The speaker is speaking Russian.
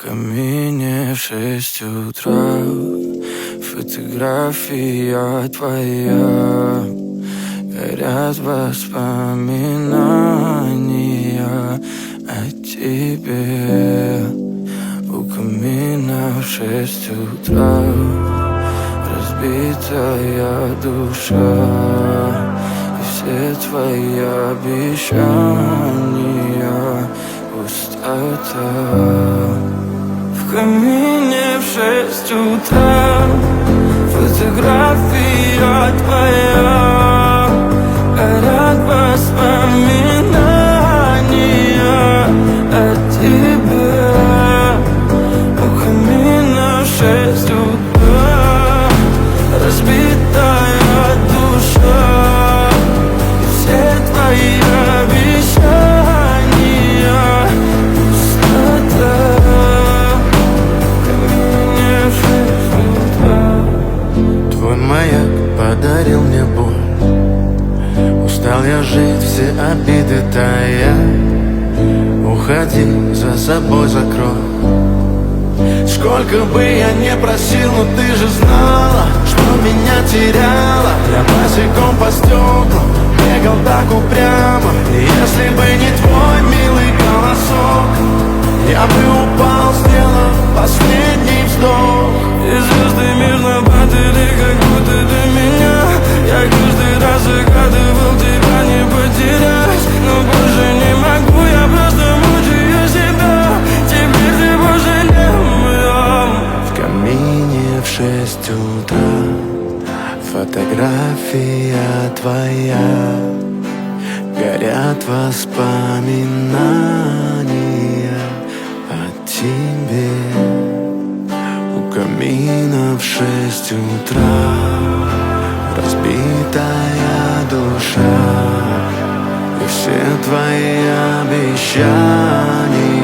камине в 6 утра фотография твоя. Горят воспоминания о тебе. У камина в 6 утра разбитая душа, и все твои обещания пустота. В камине в 6 утра фотография твоя. Горят воспоминания о тебе. У камина в 6 утра разбитая душа, и все твои обещания пустота. В камине в 6 утра. Твой маяк подарил мне боль. Устал я жить, все обиды тая. Уходи, за собой закрой. Сколько бы я не просил, но ты же знала, что меня теряла. Я босиком по стеклам бегал так упрямо. И если бы не твой милый голосок, я бы упал, сделав последний вздох. И звезды мирно падали, как будто до меня. Я каждый раз загадывал тебя не потерять, но больше не могу, я просто мучаю себя. Теперь ты больше не моя. В камине в 6 утра фотография твоя. Горят воспоминания о тебе. У камина в 6 утра разбитая душа, и все твои обещания